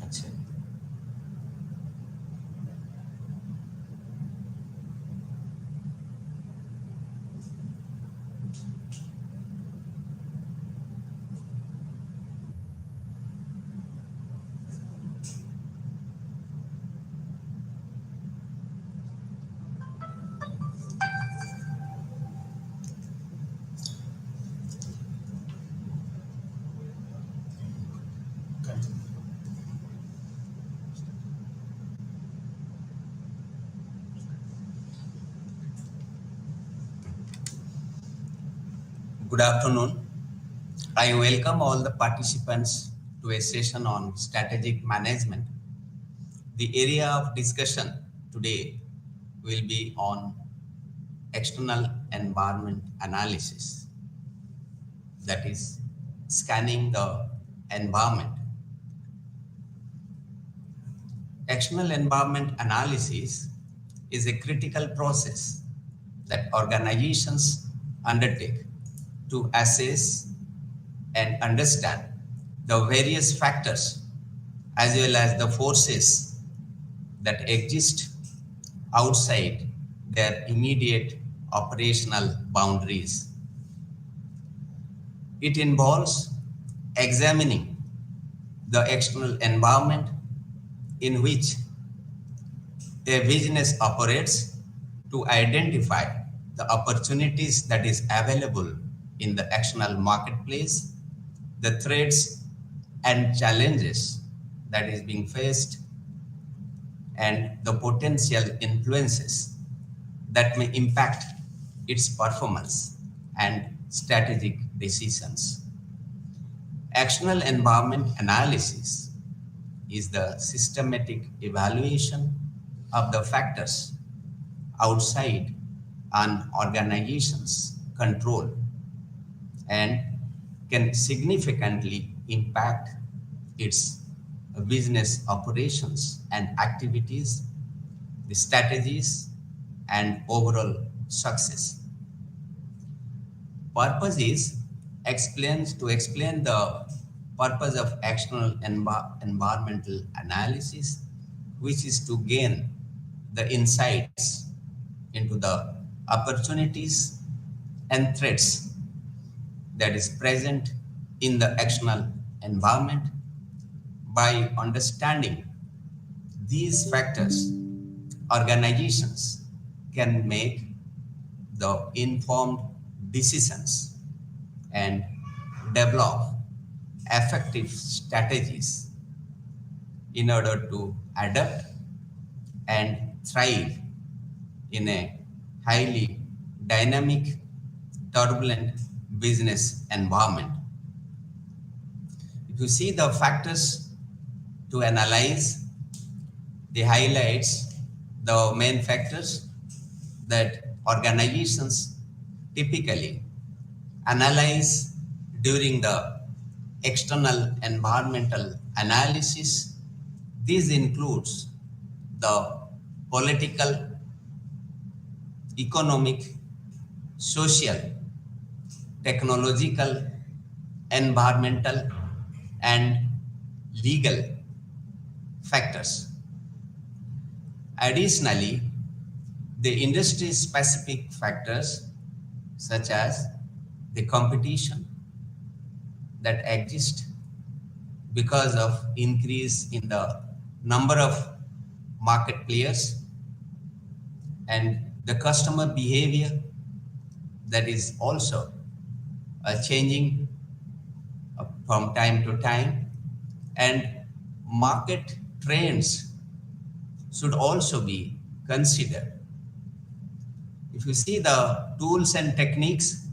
अच्छा, good afternoon. I welcome all the participants to a session on strategic management. The area of discussion today will be on external environment analysis, that is, scanning the environment. External environment analysis is a critical process that organizations undertake to assess and understand the various factors as well as the forces that exist outside their immediate operational boundaries. It involves examining the external environment in which a business operates to identify the opportunities that is available in the external marketplace, the threats and challenges that is being faced, and the potential influences that may impact its performance and strategic decisions. External environment analysis is the systematic evaluation of the factors outside an organization's control and can significantly impact its business operations and activities, the strategies, and overall success. Purpose is to explain the purpose of external environmental analysis, which is to gain the insights into the opportunities and threats that is present in the external environment. By understanding these factors, organizations can make the informed decisions and develop effective strategies in order to adapt and thrive in a highly dynamic, turbulent business environment. If you see the factors to analyze, the highlights the main factors that organizations typically analyze during the external environmental analysis. This includes the political, economic, social, technological, environmental, and legal factors. Additionally, the industry-specific factors such as the competition that exists because of increase in the number of market players and the customer behavior that is also changing from time to time, and market trends should also be considered. If you see the tools and techniques,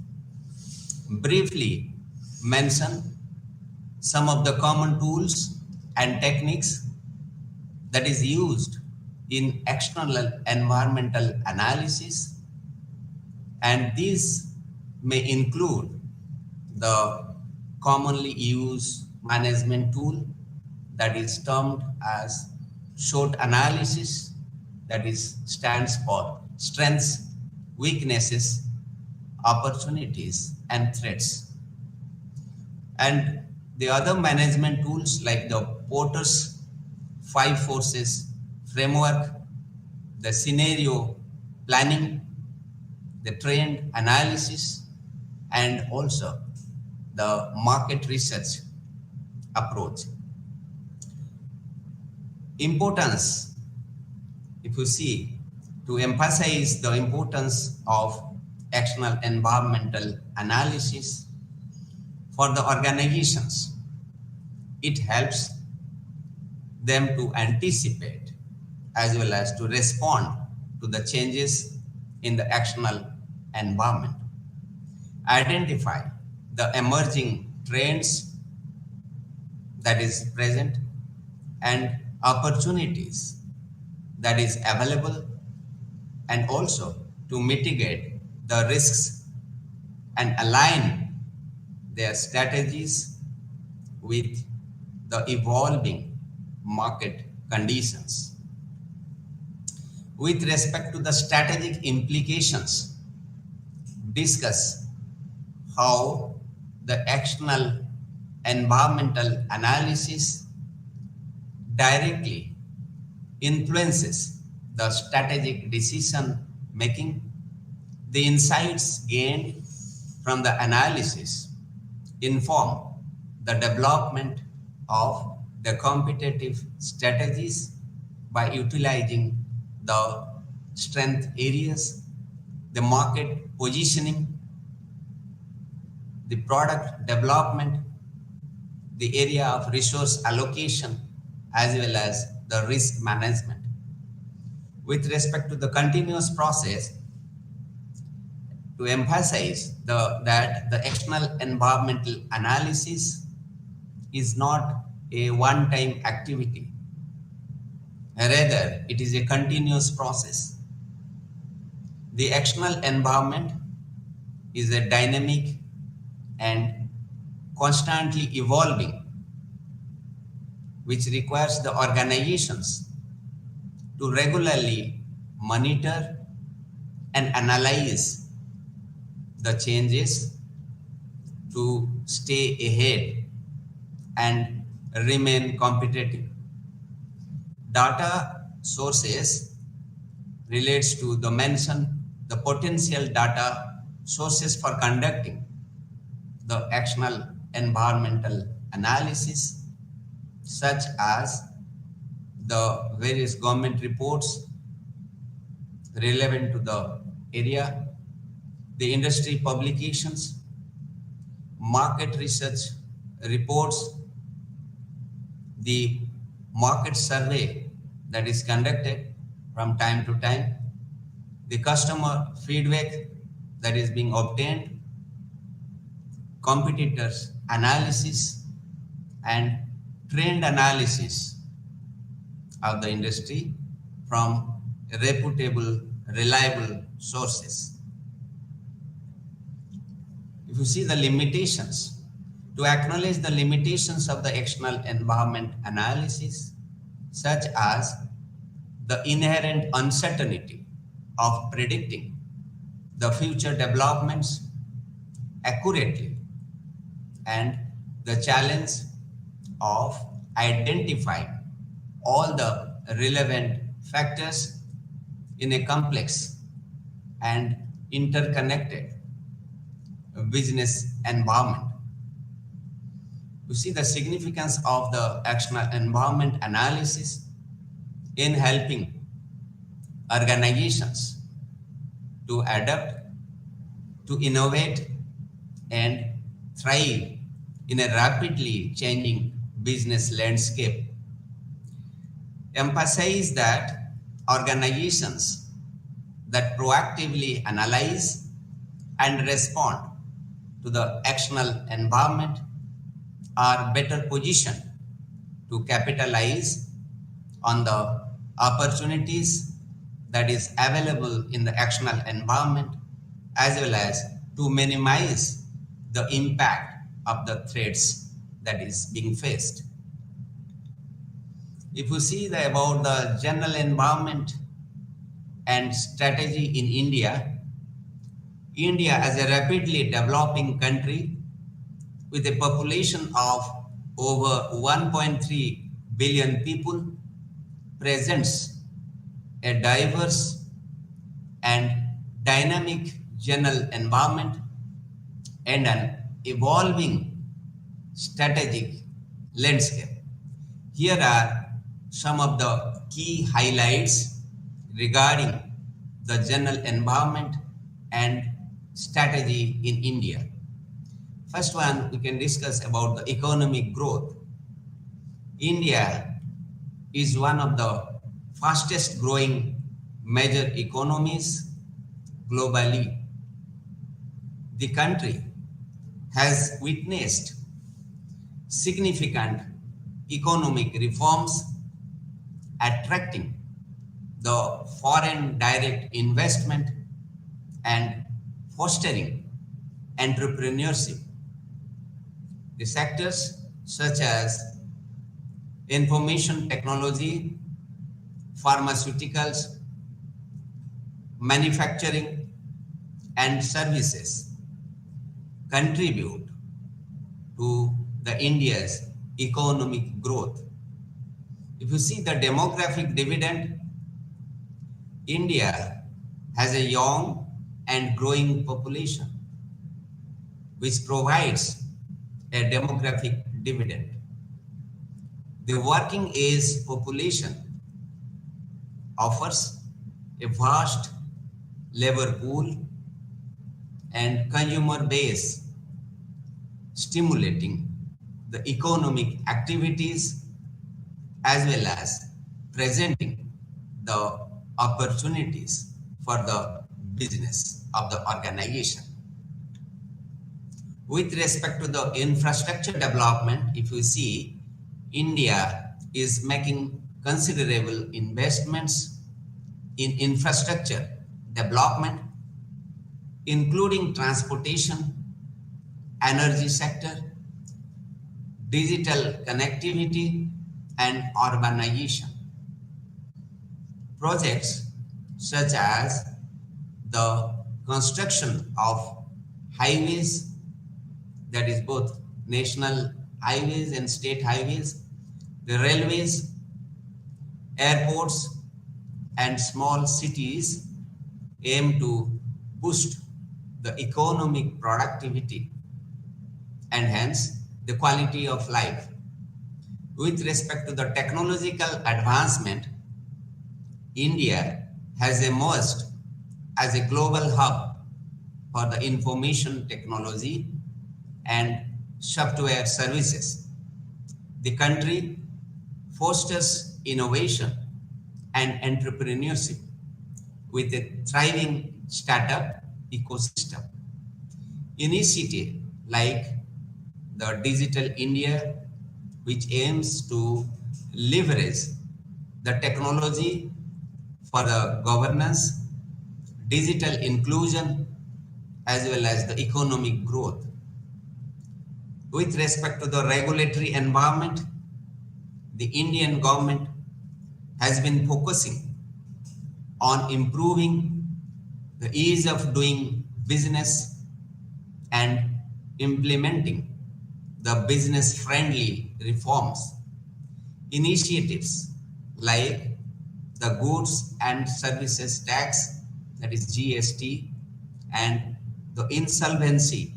briefly mention some of the common tools and techniques that is used in external environmental analysis, and these may include the commonly used management tool that is termed as SWOT analysis, that is stands for strengths, weaknesses, opportunities, and threats. And The other management tools like the Porter's five forces framework, the scenario planning, the trend analysis, and also the market research approach. Importance, if you see, to emphasize the importance of external environmental analysis for the organizations, it helps them to anticipate as well as to respond to the changes in the external environment, identify the emerging trends that is present and opportunities that is available, and also to mitigate the risks and align their strategies with the evolving market conditions. With respect to the strategic implications, discuss how the external environmental analysis directly influences the strategic decision making. The insights gained from the analysis inform the development of the competitive strategies by utilizing the strength areas, the market positioning, the product development, the area of resource allocation, as well as the risk management. With respect to the continuous process, to emphasize that the external environmental analysis is not a one-time activity. Rather, it is a continuous process. The external environment is a dynamic and constantly evolving, which requires the organizations to regularly monitor and analyze the changes to stay ahead and remain competitive. Data sources relates to the potential data sources for conducting the external environmental analysis, such as the various government reports relevant to the area, the industry publications, market research reports, the market survey that is conducted from time to time, the customer feedback that is being obtained, competitors analysis, and trend analysis of the industry from reputable, reliable sources. If you see the limitations, to acknowledge the limitations of the external environment analysis, such as the inherent uncertainty of predicting the future developments accurately, and the challenge of identifying all the relevant factors in a complex and interconnected business environment. You see the significance of the external environment analysis in helping organizations to adapt, to innovate, and thrive in a rapidly changing business landscape. Emphasize that organizations that proactively analyze and respond to the external environment are better positioned to capitalize on the opportunities that is available in the external environment, as well as to minimize the impact of the threats that is being faced. If you see about the general environment and strategy in India, India as a rapidly developing country with a population of over 1.3 billion people, presents a diverse and dynamic general environment and an evolving strategic landscape. Here are some of the key highlights regarding the general environment and strategy in India. First one, we can discuss about the economic growth. India is one of the fastest growing major economies globally. The country has witnessed significant economic reforms, attracting the foreign direct investment and fostering entrepreneurship. The sectors such as information technology, pharmaceuticals, manufacturing, and services contribute to the India's economic growth. If you see the demographic dividend, India has a young and growing population, which provides a demographic dividend. The working age population offers a vast labor pool and consumer base, stimulating the economic activities as well as presenting the opportunities for the business of the organization. With respect to the infrastructure development, if you see, India is making considerable investments in infrastructure development, including transportation, energy sector, digital connectivity, and urbanization. Projects such as the construction of highways, that is both national highways and state highways, the railways, airports, and small cities aim to boost the economic productivity and hence the quality of life. With respect to the technological advancement, India has emerged as a global hub for the information technology and software services. The country fosters innovation and entrepreneurship with a thriving startup ecosystem. Initiative like the Digital India, which aims to leverage the technology for the governance, digital inclusion, as well as the economic growth. With respect to the regulatory environment, the Indian government has been focusing on improving the ease of doing business and implementing the business-friendly reforms. Initiatives like the Goods and Services Tax, that is GST, and the Insolvency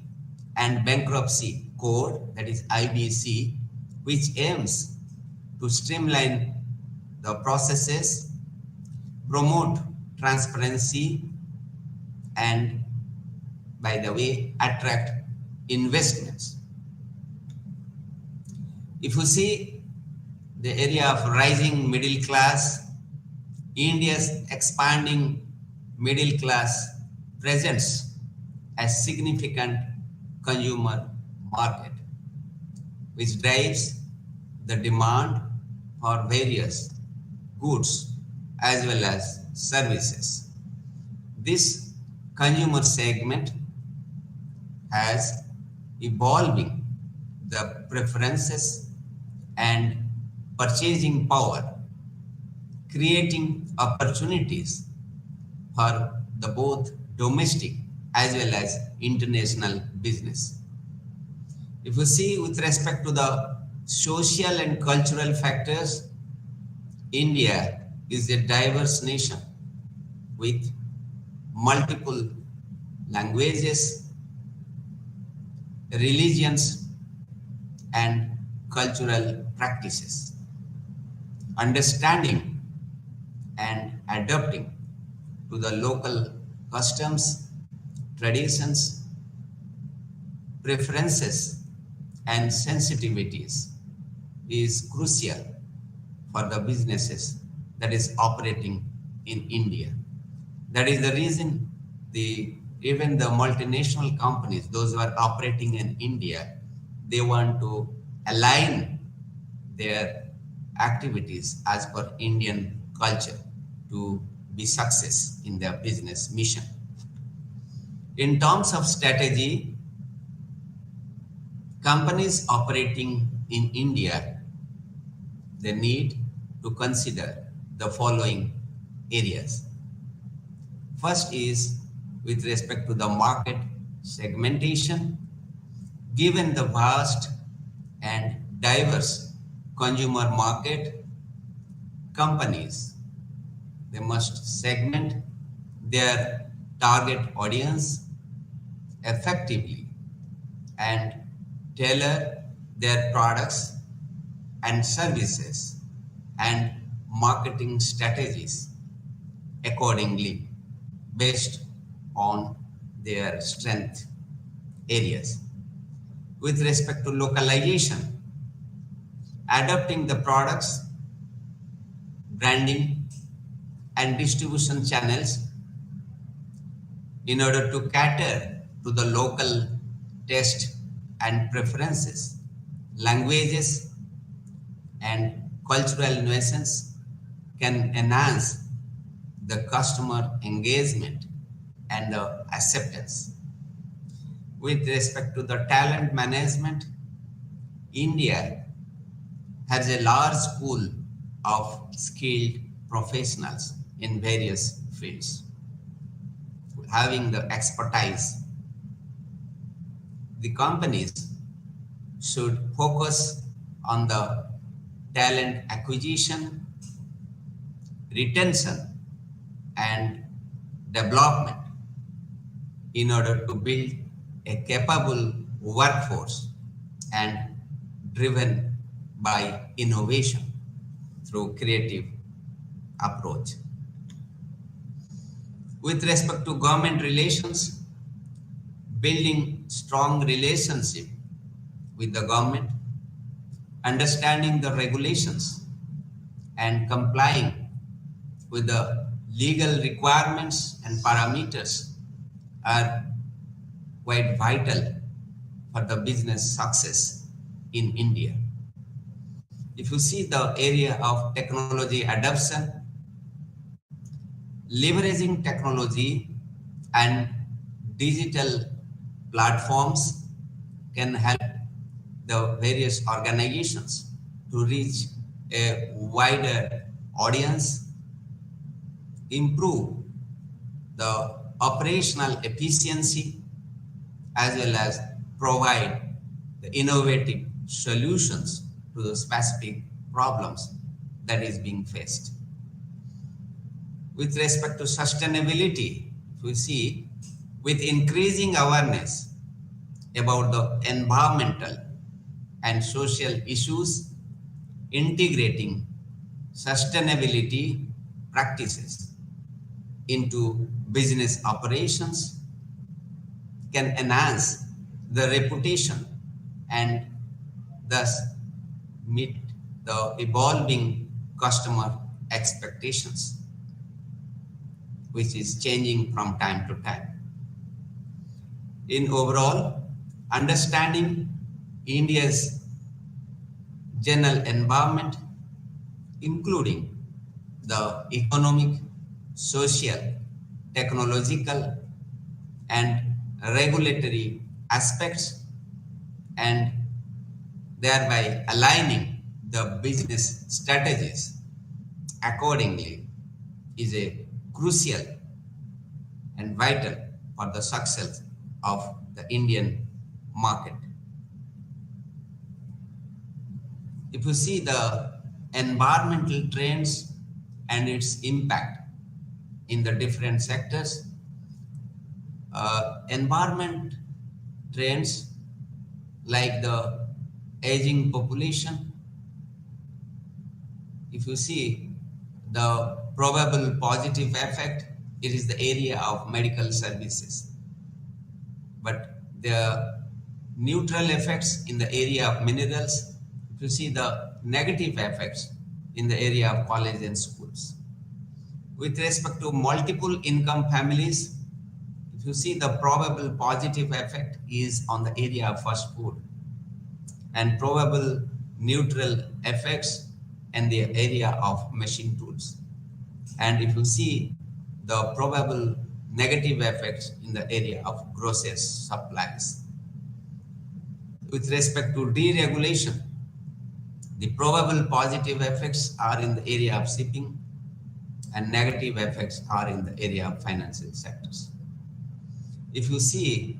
and Bankruptcy Code, that is IBC, which aims to streamline the processes, promote transparency, and, by the way, attract investments. If you see the area of rising middle class, India's expanding middle class presents a significant consumer market, which drives the demand for various goods as well as services. This consumer segment has evolving the preferences and purchasing power, creating opportunities for the both domestic as well as international business. If you see with respect to the social and cultural factors, India is a diverse nation with multiple languages, religions, and cultural practices. Understanding and adapting to the local customs, traditions, preferences, and sensitivities is crucial for the businesses that is operating in India. That is the reason even the multinational companies, those who are operating in India, they want to align their activities as per Indian culture to be success in their business mission. In terms of strategy, companies operating in India, they need to consider the following areas. First is with respect to the market segmentation. Given the vast and diverse consumer market, companies, they must segment their target audience effectively and tailor their products and services and marketing strategies accordingly based on their strength areas. With respect to localization, adapting the products, branding, and distribution channels in order to cater to the local taste and preferences, languages, and cultural nuances can enhance the customer engagement and the acceptance. With respect to the talent management, India has a large pool of skilled professionals in various fields. Having the expertise, the companies should focus on the talent acquisition, retention, and development in order to build a capable workforce and driven by innovation through creative approach. With respect to government relations, building strong relationship with the government, understanding the regulations, and complying with the legal requirements and parameters are quite vital for the business success in India. If you see the area of technology adoption, leveraging technology and digital platforms can help the various organizations to reach a wider audience, improve the operational efficiency, as well as provide the innovative solutions to the specific problems that is being faced. With respect to sustainability, if we see, with increasing awareness about the environmental and social issues, integrating sustainability practices into business operations can enhance the reputation and thus meet the evolving customer expectations, which is changing from time to time. In overall, understanding India's general environment, including the economic, social, technological, and regulatory aspects, and thereby aligning the business strategies accordingly is a crucial and vital for the success of the Indian market. If you see the environmental trends and its impact in the different sectors, environment trends like the aging population, if you see the probable positive effect, it is the area of medical services. But the neutral effects in the area of minerals, if you see the negative effects in the area of college and schools. With respect to multiple income families, if you see the probable positive effect is on the area of first food, and probable neutral effects in the area of machine tools. And if you see the probable negative effects in the area of groceries supplies. With respect to deregulation, the probable positive effects are in the area of shipping and negative effects are in the area of financial sectors. If you see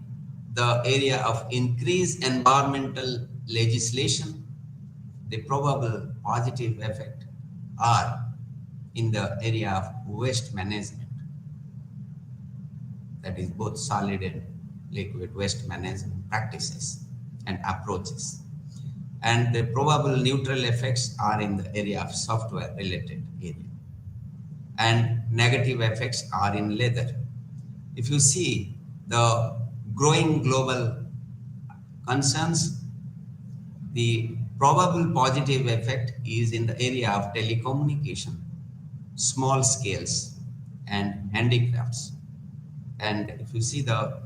the area of increased environmental legislation, the probable positive effect are in the area of waste management, that is both solid and liquid waste management practices and approaches. And the probable neutral effects are in the area of software related area. And negative effects are in leather. If you see the growing global concerns, the probable positive effect is in the area of telecommunication, small scales, and handicrafts. And if you see the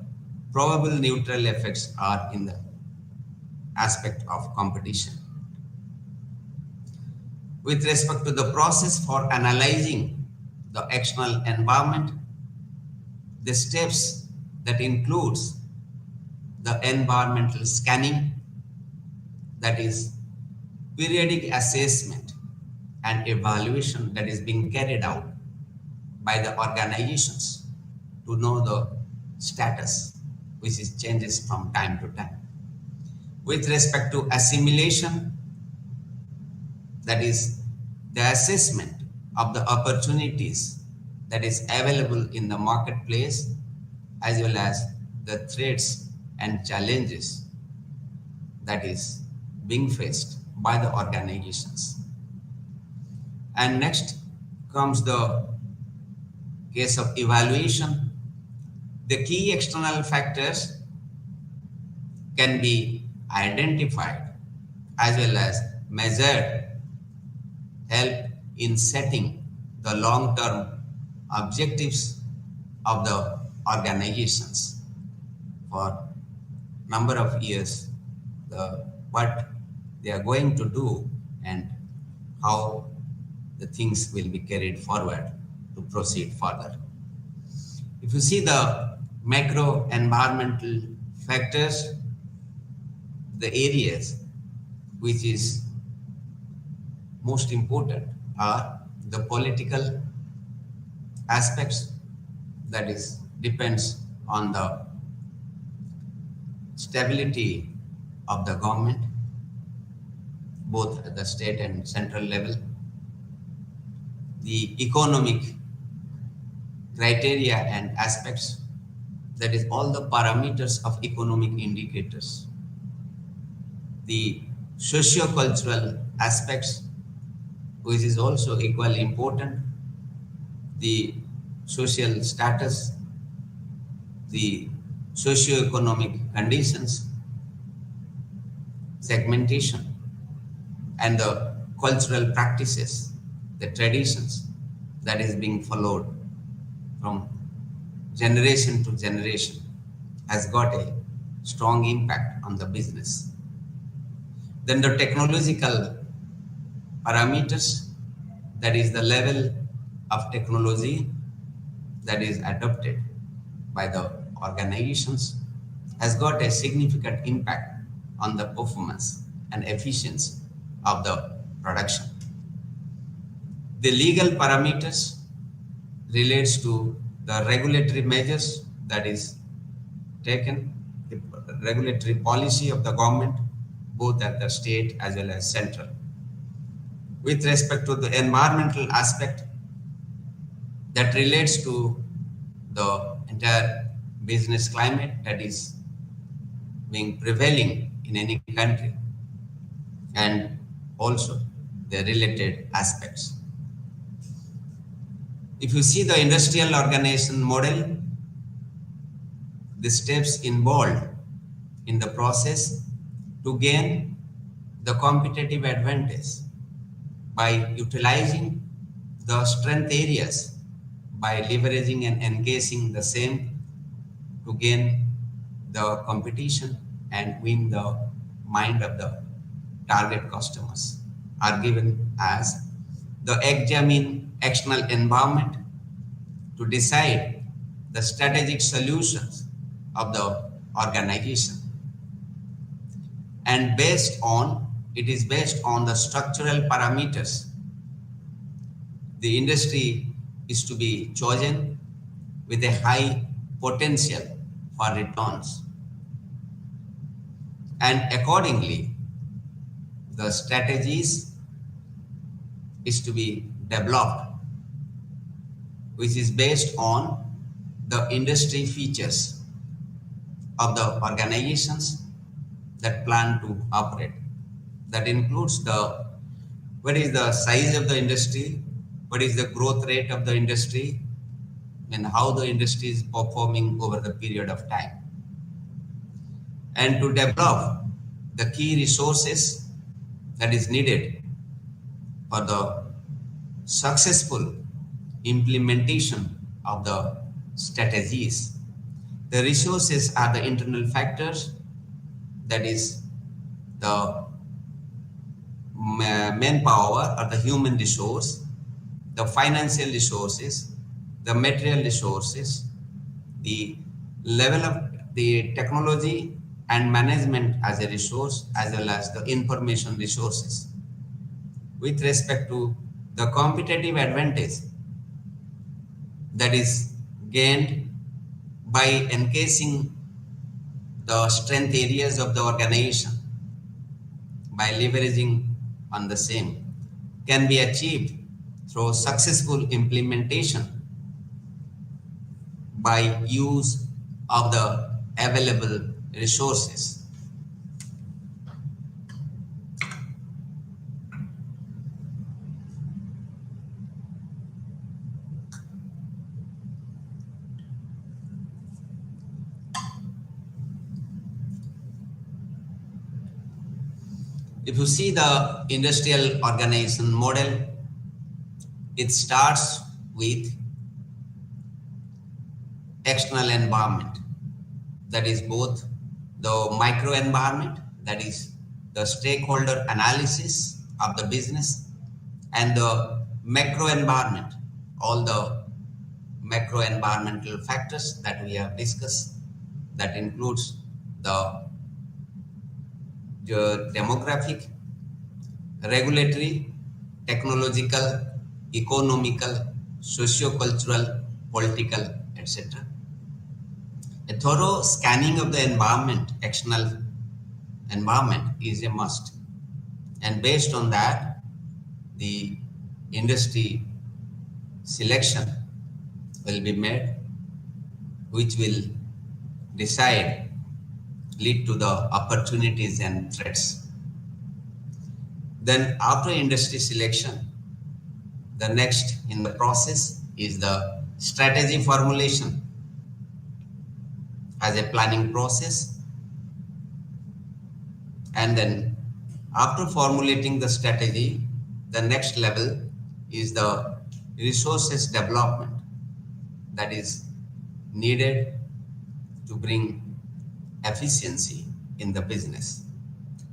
probable neutral effects are in the aspect of competition. With respect to the process for analyzing the external environment, the steps that includes the environmental scanning, that is periodic assessment and evaluation that is being carried out by the organizations to know the status, which is changes from time to time. With respect to assimilation, that is the assessment of the opportunities that is available in the marketplace as well as the threats and challenges that is being faced by the organizations. And next comes the case of evaluation. The key external factors can be identified as well as measured, help in setting the long-term objectives of the organizations for number of years, what they are going to do and how the things will be carried forward to proceed further. If you see the macro environmental factors, the areas which is most important are the political aspects, that is depends on the stability of the government both at the state and central level, the economic criteria and aspects, that is all the parameters of economic indicators, the socio-cultural aspects, which is also equally important, the social status, the socio-economic conditions, segmentation, and the cultural practices, the traditions that is being followed from generation to generation has got a strong impact on the business. Then the technological parameters, that is the level of technology that is adopted by the organizations, has got a significant impact on the performance and efficiency of the production. The legal parameters relates to the regulatory measures that is taken, the regulatory policy of the government, both at the state as well as central. With respect to the environmental aspect that relates to the entire business climate that is being prevailing in any country, and also the related aspects. If you see the industrial organization model, the steps involved in the process to gain the competitive advantage by utilizing the strength areas, by leveraging and engaging the same to gain the competition and win the mind of the target customers, are given as the examine external environment to decide the strategic solutions of the organization, and it is based on the structural parameters. The industry is to be chosen with a high potential for returns, and accordingly the strategies is to be developed, which is based on the industry features of the organizations that plan to operate. That includes what is the size of the industry, what is the growth rate of the industry, and how the industry is performing over the period of time. And to develop the key resources that is needed for the successful implementation of the strategies. The resources are the internal factors, that is the manpower or the human resource, the financial resources, the material resources, the level of the technology and management as a resource, as well as the information resources. With respect to the competitive advantage that is gained by encasing the strength areas of the organization, by leveraging on the same, can be achieved through successful implementation by use of the available resources. If you see the industrial organization model, it starts with external environment, that is both the micro environment, that is the stakeholder analysis of the business, and the macro environment, all the macro environmental factors that we have discussed, that includes the demographic, regulatory, technological, economical, socio-cultural, political, etc. A thorough scanning of the environment, external environment, is a must. And based on that, the industry selection will be made, which will lead to the opportunities and threats. Then after industry selection, the next in the process is the strategy formulation as a planning process. And then after formulating the strategy, the next level is the resources development that is needed to bring efficiency in the business.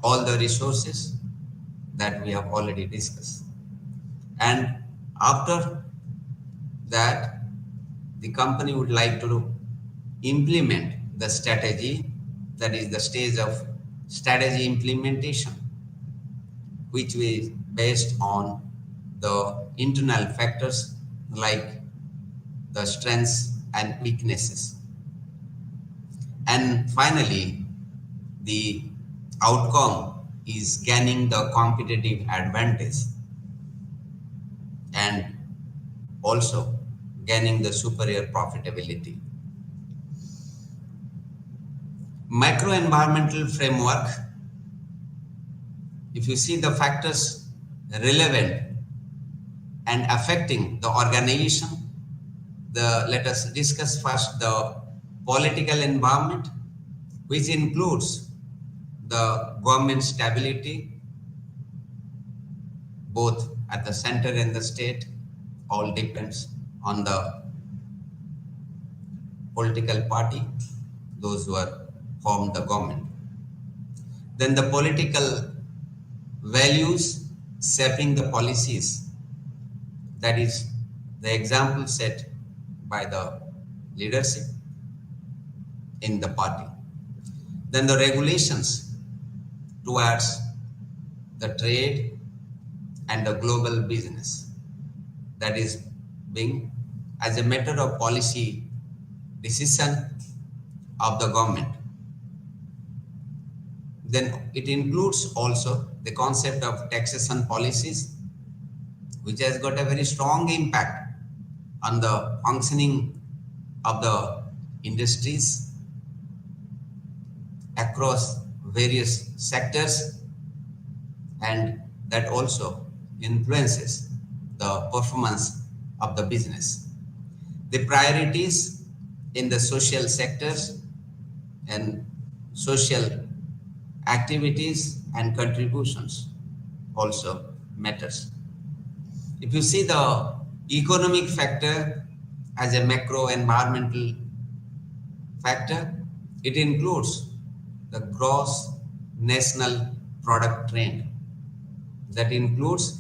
All the resources that we have already discussed. And after that, the company would like to implement the strategy, that is the stage of strategy implementation, which is based on the internal factors like the strengths and weaknesses. And finally, the outcome is gaining the competitive advantage and also gaining the superior profitability. Microenvironmental framework, if you see the factors relevant and affecting the organization, let us discuss first the political environment, which includes the government stability, both at the center and the state. All depends on the political party, those who are formed the government. Then the political values shaping the policies, that is the example set by the leadership in the party. Then the regulations towards the trade and the global business, that is being as a matter of policy decision of the government. Then it includes also the concept of taxation policies, which has got a very strong impact on the functioning of the industries across various sectors, and that also influences the performance of the business. The priorities in the social sectors and social activities and contributions also matters. If you see the economic factor as a macro environmental factor, it includes the gross national product trend. That includes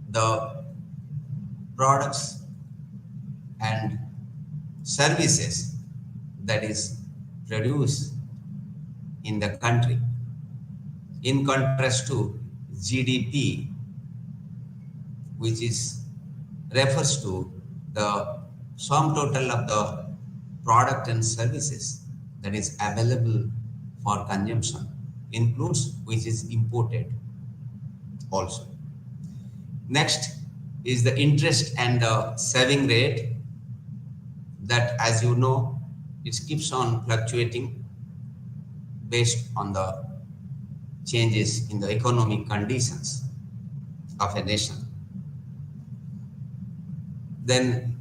the products and services that is produced in the country, in contrast to GDP, which refers to the sum total of the product and services that is available for consumption, includes which is imported also. Next is the interest and the saving rate, that, as you know, it keeps on fluctuating based on the changes in the economic conditions of a nation. Then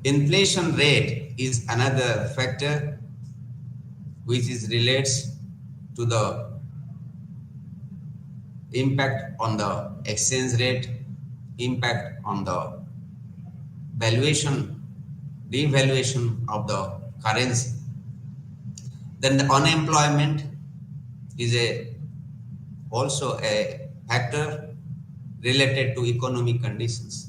inflation rate is another factor which relates to the impact on the exchange rate, impact on the devaluation of the currency. Then the unemployment is also a factor related to economic conditions.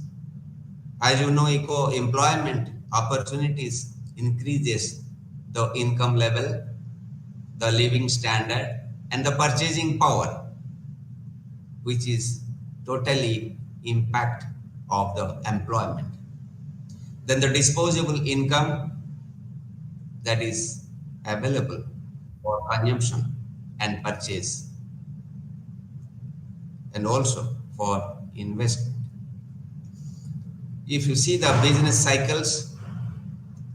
As you know, employment opportunities increases the income level, the living standard, and the purchasing power, which is totally impact of the employment. Then the disposable income that is available for consumption and purchase, and also for investment. If you see the business cycles,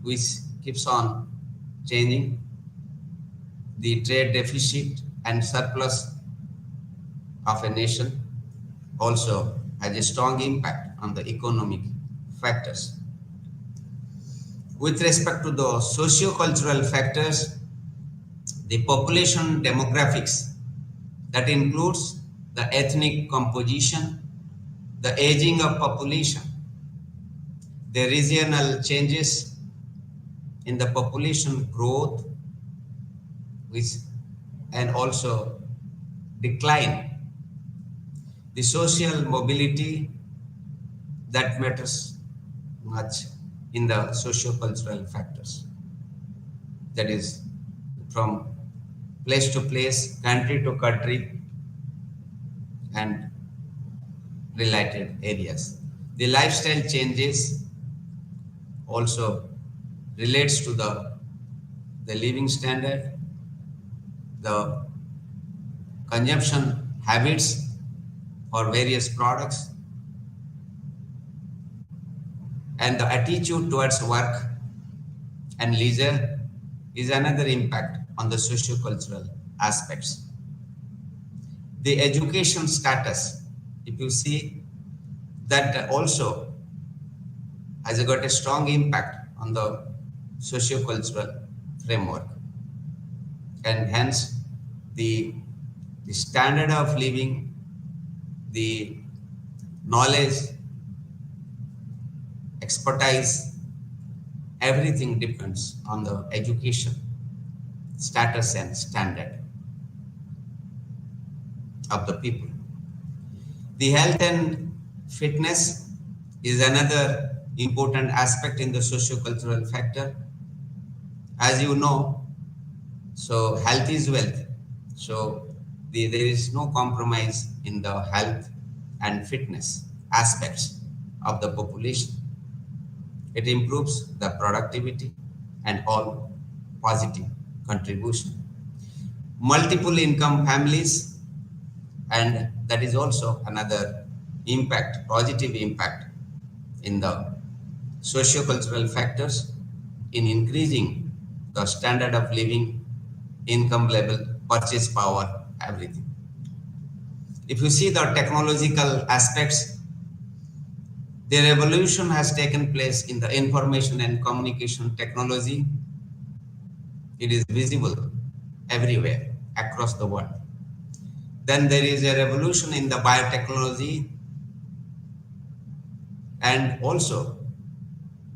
which keeps on changing, the trade deficit and surplus of a nation also has a strong impact on the economic factors. With respect to the socio-cultural factors, the population demographics, that includes the ethnic composition, the aging of population, the regional changes in the population growth, and also decline, the social mobility, that matters much in the socio-cultural factors. That is from place to place, country to country, and related areas. The lifestyle changes also relates to the living standard, the consumption habits for various products, And the attitude towards work and leisure is another impact on the socio-cultural aspects. The education status, if you see, that also has got a strong impact on the socio-cultural framework, and hence the, the standard of living, the knowledge, expertise, everything depends on the education status and standard of the people. The health and fitness is another important aspect in the socio-cultural factor. As you know, so health is wealth. So there is no compromise in the health and fitness aspects of the population. It improves the productivity and all positive contribution. Multiple income families, and that is also another impact, positive impact in the socio-cultural factors in increasing the standard of living, income level, purchase power, everything. If you see the technological aspects, the revolution has taken place in the information and communication technology. It is visible everywhere across the world. Then there is a revolution in the biotechnology, and also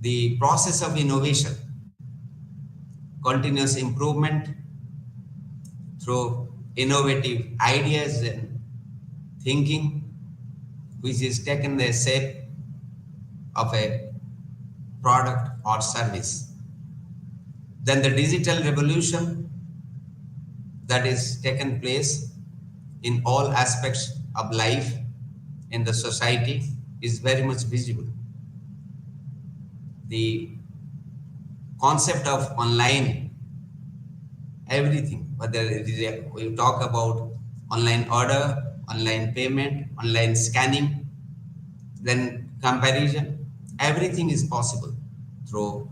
the process of innovation, continuous improvement through innovative ideas and thinking, which is taken the shape of a product or service. Then the digital revolution that is taken place in all aspects of life in the society is very much visible. The concept of online, everything, whether it is we talk about online order, online payment, online scanning, then comparison, everything is possible through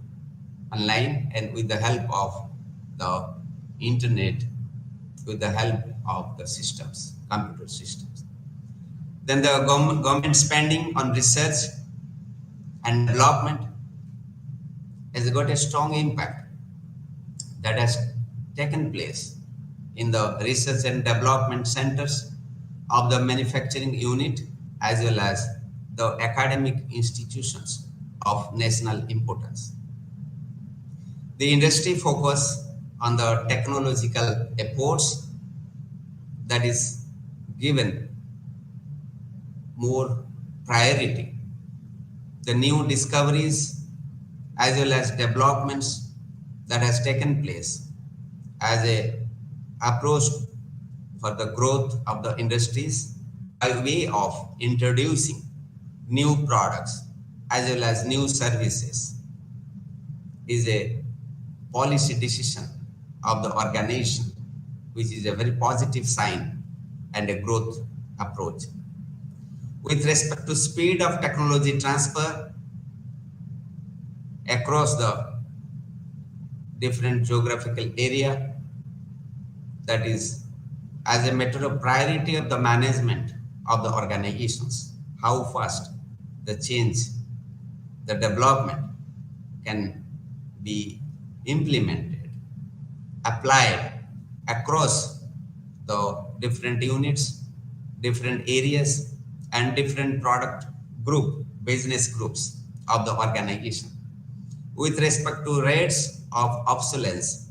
online and with the help of the internet, with the help of the systems, computer systems. Then the government spending on research and development has got a strong impact that has taken place in the research and development centers of the manufacturing unit as well as the academic institutions of national importance. The industry focus on the technological efforts that is given more priority. The new discoveries as well as developments that has taken place as a approach for the growth of the industries by way of introducing new products as well as new services is a policy decision of the organization, which is a very positive sign and a growth approach. With respect to speed of technology transfer across the different geographical area, that is as a matter of priority of the management of the organizations, how fast the change, the development can be implemented, applied across the different units, different areas, and different product group, business groups of the organization. With respect to rates of obsolescence,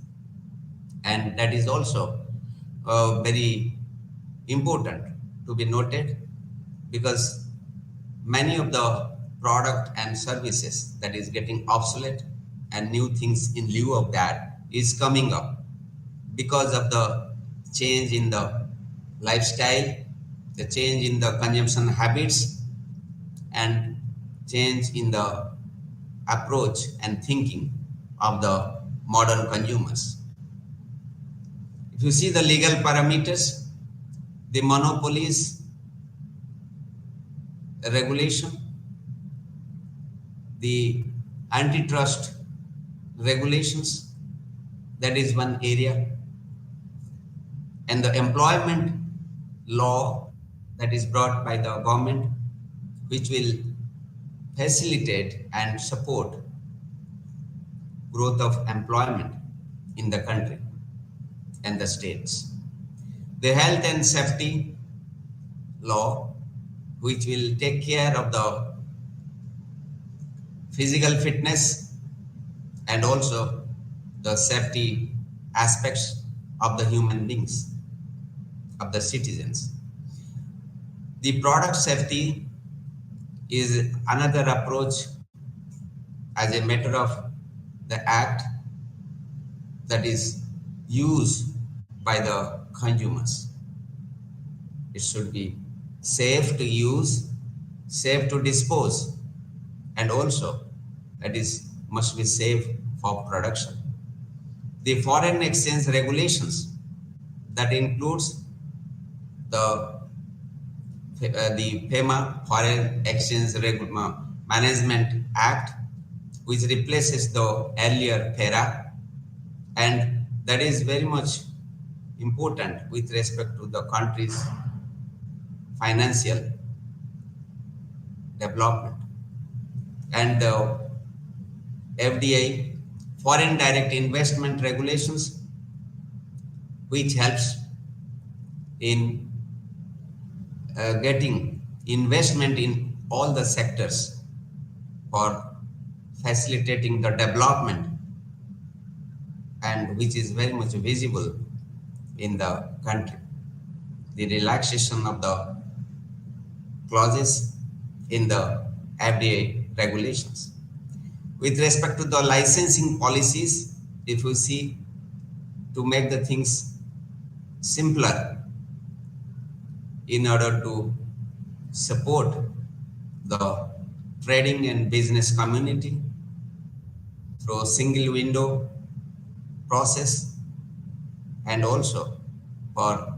and that is also very important to be noted, because many of the product and services that is getting obsolete and new things in lieu of that is coming up because of the change in the lifestyle, the change in the consumption habits, and change in the approach and thinking of the modern consumers. If you see the legal parameters, the monopolies regulation The antitrust regulations, that is one area, and the employment law that is brought by the government, which will facilitate and support growth of employment in the country and the states. The health and safety law, which will take care of the physical fitness and also the safety aspects of the human beings, of the citizens. The product safety is another approach as a matter of the act that is used by the consumers. It should be safe to use, safe to dispose, and also that is must be safe for production. The foreign exchange regulations, that includes the FEMA Foreign Exchange Management Act, which replaces the earlier FERA, and that is very much important with respect to the country's financial development. And the FDI, Foreign Direct Investment Regulations, which helps in getting investment in all the sectors for facilitating the development, and which is very much visible in the country. The relaxation of the clauses in the FDI regulations. With respect to the licensing policies, if you see, to make the things simpler in order to support the trading and business community through a single window process, and also for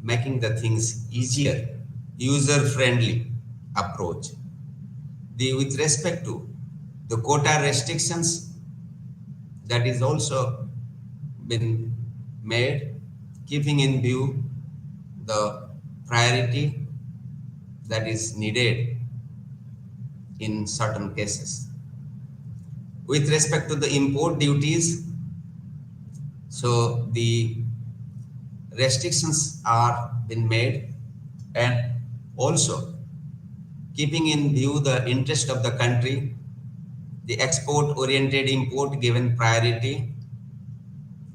making the things easier, user-friendly approach. With respect to the quota restrictions, that is also been made, keeping in view the priority that is needed in certain cases. With respect to the import duties, so the restrictions are been made, and also keeping in view the interest of the country, the export oriented import given priority,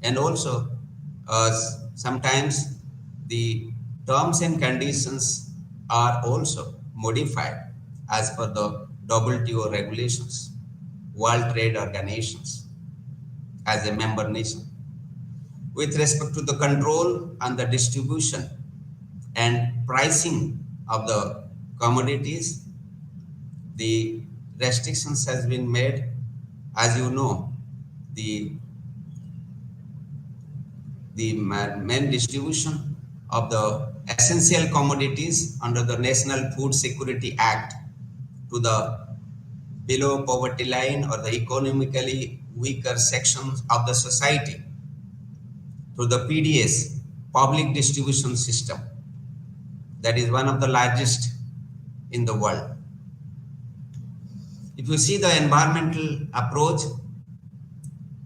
and also sometimes the terms and conditions are also modified as per the WTO regulations, World Trade Organizations, as a member nation. With respect to the control and the distribution and pricing of the commodities, the restrictions has been made. As you know, the main distribution of the essential commodities under the National Food Security Act to the below poverty line or the economically weaker sections of the society through the PDS, public distribution system, that is one of the largest in the world. If you see the environmental approach,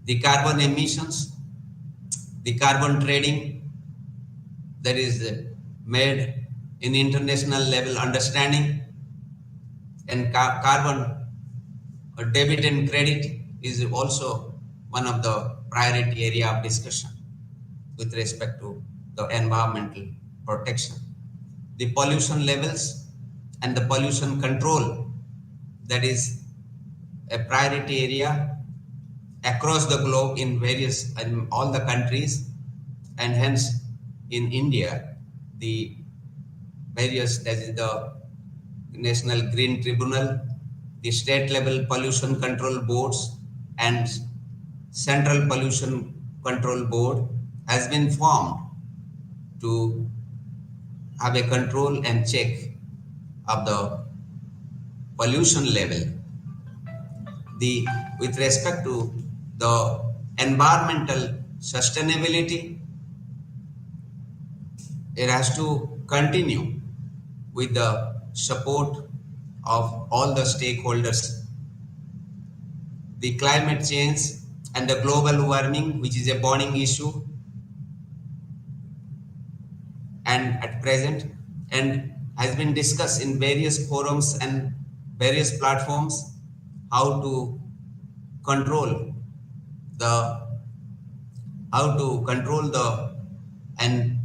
the carbon emissions, the carbon trading, that is made in international level understanding, and carbon debit and credit is also one of the priority area of discussion with respect to the environmental protection. The pollution levels and the pollution control, that is a priority area across the globe in all the countries, and hence in India, the various, that is the National Green Tribunal, the state level pollution control boards, and Central Pollution Control Board has been formed to have a control and check of the pollution level the with respect to the environmental sustainability, it has to continue with the support of all the stakeholders. The climate change and the global warming, which is a burning issue, and at present, and has been discussed in various forums and various platforms, how to control the and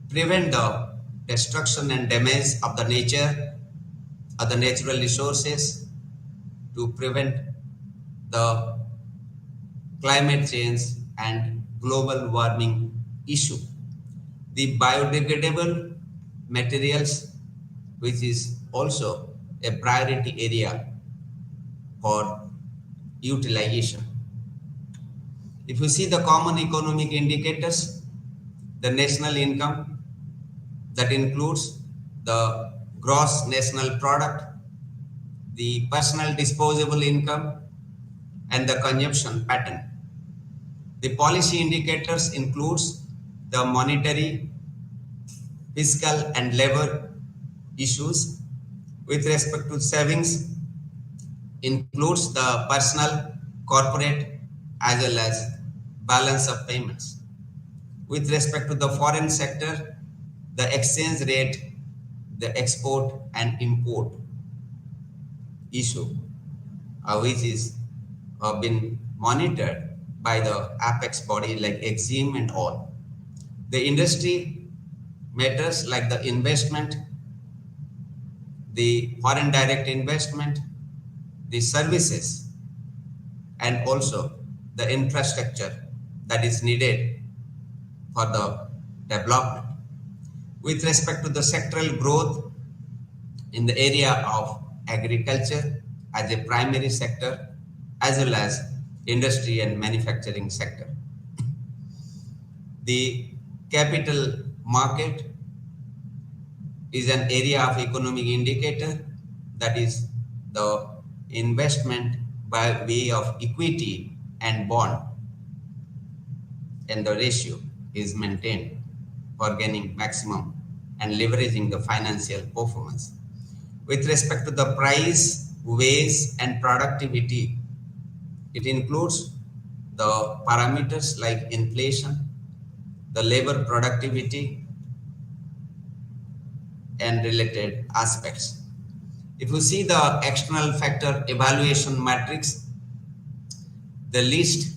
prevent the destruction and damage of the nature, of the natural resources, to prevent the climate change and global warming issue. The biodegradable materials, which is also a priority area for utilization. If you see the common economic indicators, the national income, that includes the gross national product, the personal disposable income, and the consumption pattern. The policy indicators includes the monetary, fiscal, and labor issues. With respect to savings, includes the personal, corporate, as well as balance of payments. With respect to the foreign sector, the exchange rate, the export and import issue, which is been monitored by the apex body like EXIM and all. The industry matters like the investment, the foreign direct investment, the services, and also the infrastructure that is needed for the development. With respect to the sectoral growth in the area of agriculture as a primary sector, as well as industry and manufacturing sector. The capital market is an area of economic indicator, that is the investment by way of equity and bond, and the ratio is maintained for gaining maximum and leveraging the financial performance. With respect to the price, wage, and productivity, it includes the parameters like inflation, the labor productivity, and related aspects. If you see the external factor evaluation matrix, the list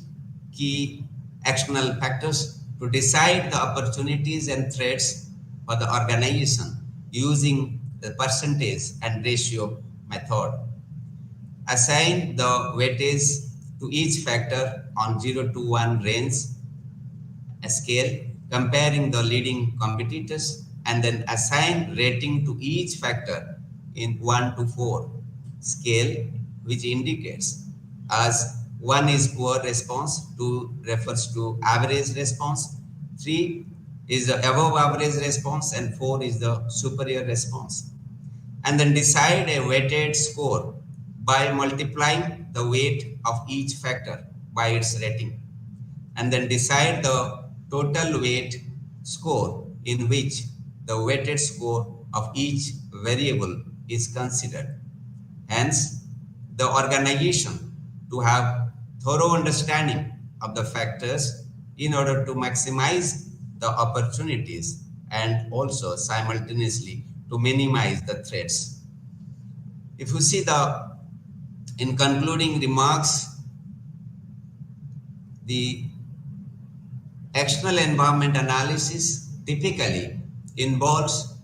key external factors to decide the opportunities and threats for the organization using the percentage and ratio method. Assign the weightage to each factor on 0 to 1 range scale, comparing the leading competitors, and then assign rating to each factor in 1 to 4 scale, which indicates as 1 is poor response, 2 refers to average response, 3 is the above average response, and 4 is the superior response. And then decide a weighted score by multiplying the weight of each factor by its rating, and then decide the total weight score in which the weighted score of each variable is considered. Hence, the organization to have thorough understanding of the factors in order to maximize the opportunities and also simultaneously to minimize the threats. If you see in concluding remarks, the external environment analysis typically involves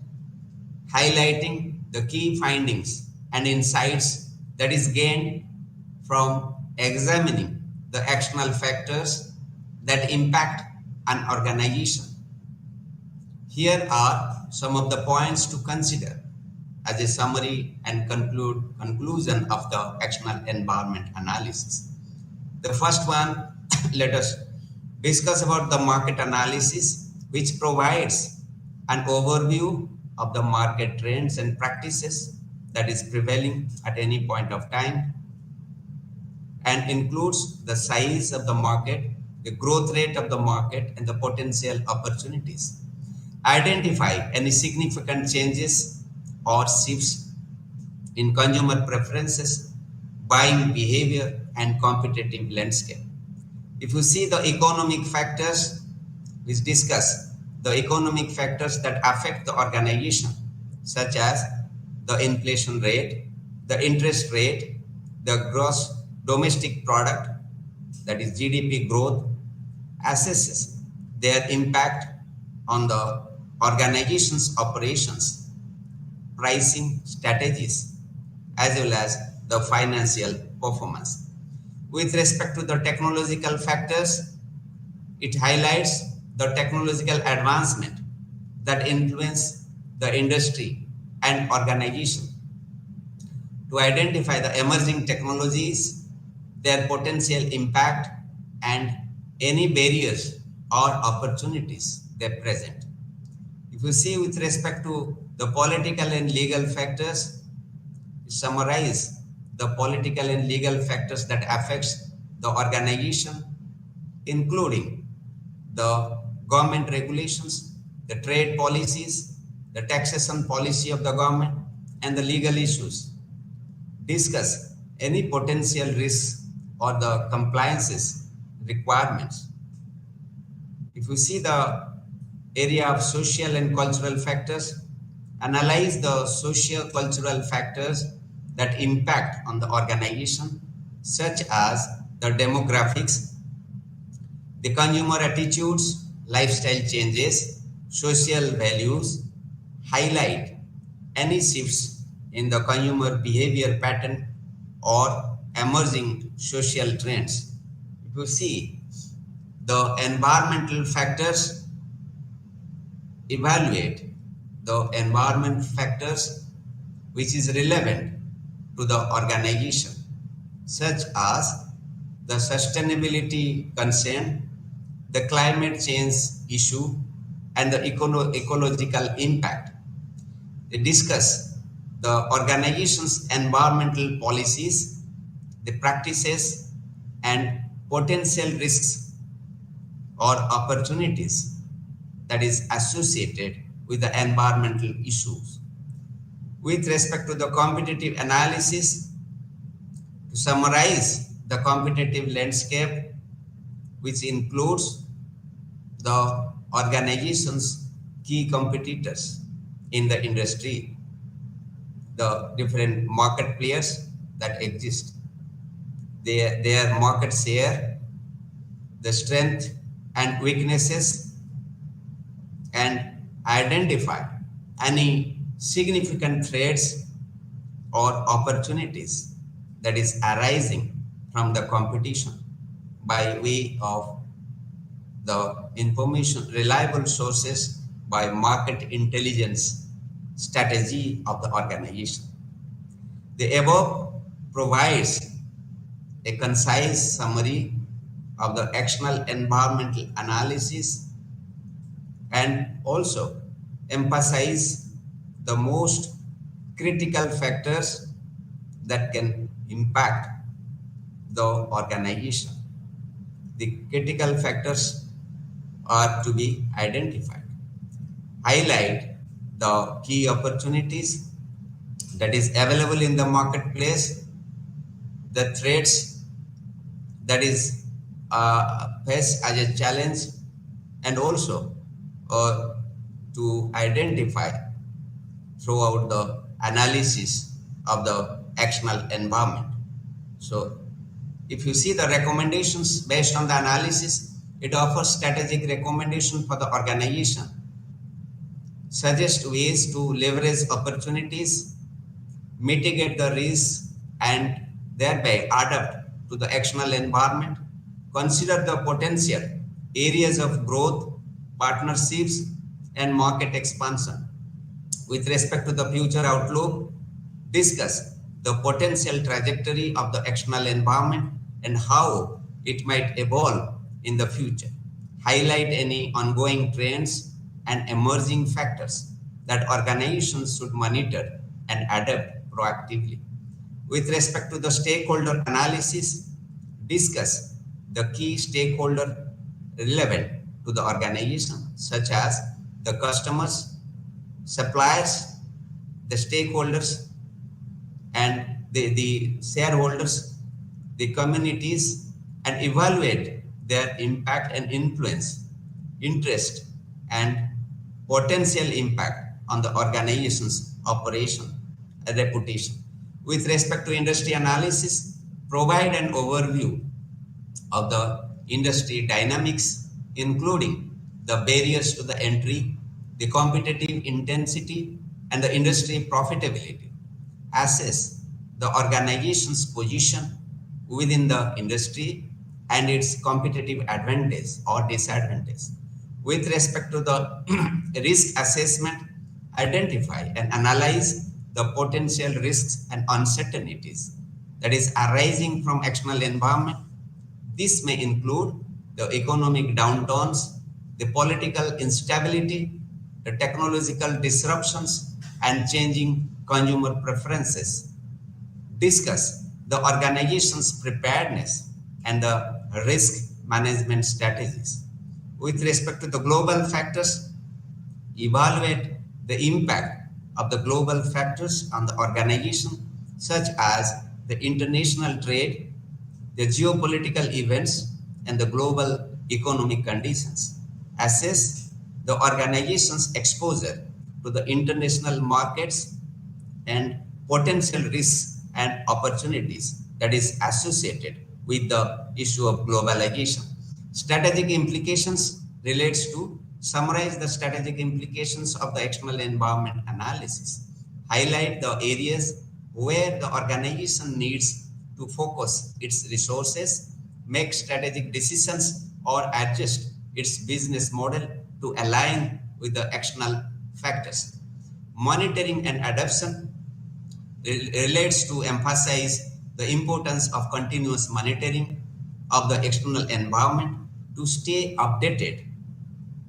highlighting the key findings and insights that is gained from examining the external factors that impact an organization. Here are some of the points to consider as a summary and conclusion of the external environment analysis. The first one, let us discuss about the market analysis, which provides an overview of the market trends and practices that is prevailing at any point of time. and includes the size of the market, the growth rate of the market, and the potential opportunities. Identify any significant changes or shifts in consumer preferences, buying behavior, and competitive landscape. If you see the economic factors, which discuss the economic factors that affect the organization, such as the inflation rate, the interest rate, the gross domestic product, that is GDP growth, assesses their impact on the organization's operations, pricing strategies, as well as the financial performance. With respect to the technological factors, it highlights the technological advancement that influence the industry and organization. To identify the emerging technologies, their potential impact, and any barriers or opportunities they present. If you see with respect to the political and legal factors, summarize the political and legal factors that affects the organization, including the government regulations, the trade policies, the taxation policy of the government, and the legal issues. Discuss any potential risks or the compliances requirements. If you see the area of social and cultural factors, analyze the socio-cultural factors that impact on the organization, such as the demographics, the consumer attitudes, lifestyle changes, social values. Highlight any shifts in the consumer behavior pattern or emerging social trends. If you see the environmental factors, evaluate the environment factors which is relevant to the organization, such as the sustainability concern, the climate change issue, and the ecological impact. They discuss the organization's environmental policies, the practices, and potential risks or opportunities that is associated with the environmental issues. With respect to the competitive analysis, to summarize the competitive landscape, which includes the organization's key competitors in the industry, the different market players that exist, their market share, the strength and weaknesses, and identify any significant threats or opportunities that is arising from the competition by way of the information, reliable sources by market intelligence strategy of the organization. The above provides a concise summary of the external environmental analysis and also emphasize the most critical factors that can impact the organization. The critical factors are to be identified. Highlight the key opportunities that is available in the marketplace, the threats that is faced as a challenge, and also to identify throughout the analysis of the external environment. So if you see the recommendations based on the analysis, it offers strategic recommendation for the organization, suggest ways to leverage opportunities, mitigate the risks, and thereby adapt to the external environment, consider the potential areas of growth, partnerships, and market expansion. With respect to the future outlook, discuss the potential trajectory of the external environment and how it might evolve in the future. Highlight any ongoing trends and emerging factors that organizations should monitor and adapt proactively. With respect to the stakeholder analysis, discuss the key stakeholder relevant to the organization, such as the customers, suppliers, the stakeholders, and the shareholders, the communities, and evaluate their impact and influence, interest, and potential impact on the organization's operation and reputation. With respect to industry analysis, provide an overview of the industry dynamics, including the barriers to the entry, the competitive intensity, and the industry profitability. Assess the organization's position within the industry and its competitive advantage or disadvantage. With respect to the risk assessment, identify and analyze the potential risks and uncertainties that is arising from external environment. This may include the economic downturns, the political instability, the technological disruptions, and changing consumer preferences. Discuss the organization's preparedness and the risk management strategies. With respect to the global factors, evaluate the impact of the global factors on the organization, such as the international trade, the geopolitical events, and the global economic conditions. Assess the organization's exposure to the international markets and potential risks and opportunities that is associated with the issue of globalization. Strategic implications relates to summarize the strategic implications of the external environment analysis. Highlight the areas where the organization needs to focus its resources, make strategic decisions, or adjust its business model to align with the external factors. Monitoring and adoption relates to emphasize the importance of continuous monitoring of the external environment to stay updated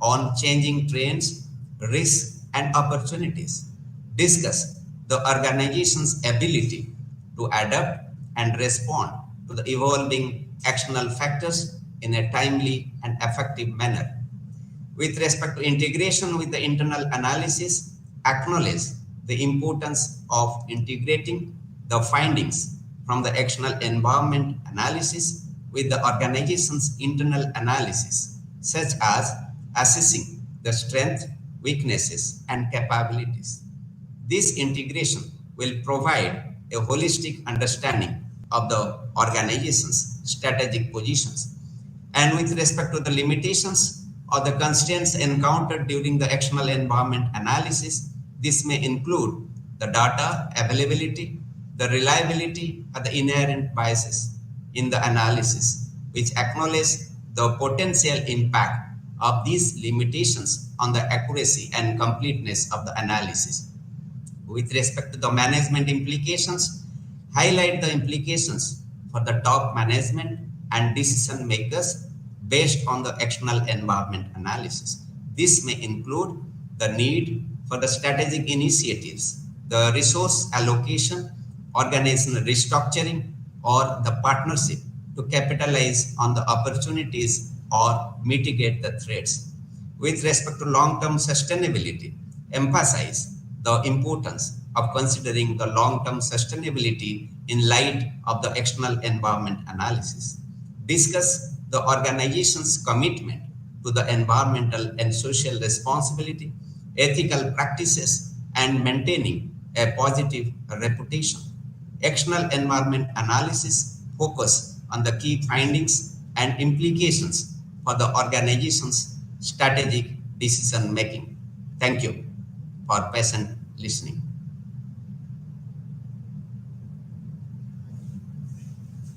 on changing trends, risks, and opportunities. Discuss the organization's ability to adapt and respond to the evolving external factors in a timely and effective manner. With respect to integration with the internal analysis, acknowledge the importance of integrating the findings from the external environment analysis with the organization's internal analysis, such as assessing the strengths, weaknesses, and capabilities. This integration will provide a holistic understanding of the organization's strategic positions. And with respect to the limitations or the constraints encountered during the external environment analysis, this may include the data availability, the reliability, or the inherent biases in the analysis, which acknowledge the potential impact of these limitations on the accuracy and completeness of the analysis. With respect to the management implications, highlight the implications for the top management and decision makers based on the external environment analysis. This may include the need for the strategic initiatives, the resource allocation, organizational restructuring, or the partnership to capitalize on the opportunities or mitigate the threats. With respect to long-term sustainability, emphasize the importance of considering the long-term sustainability in light of the external environment analysis. Discuss the organization's commitment to the environmental and social responsibility, ethical practices, and maintaining a positive reputation. External environment analysis focus on the key findings and implications for the organization's strategic decision making. Thank you for patient listening.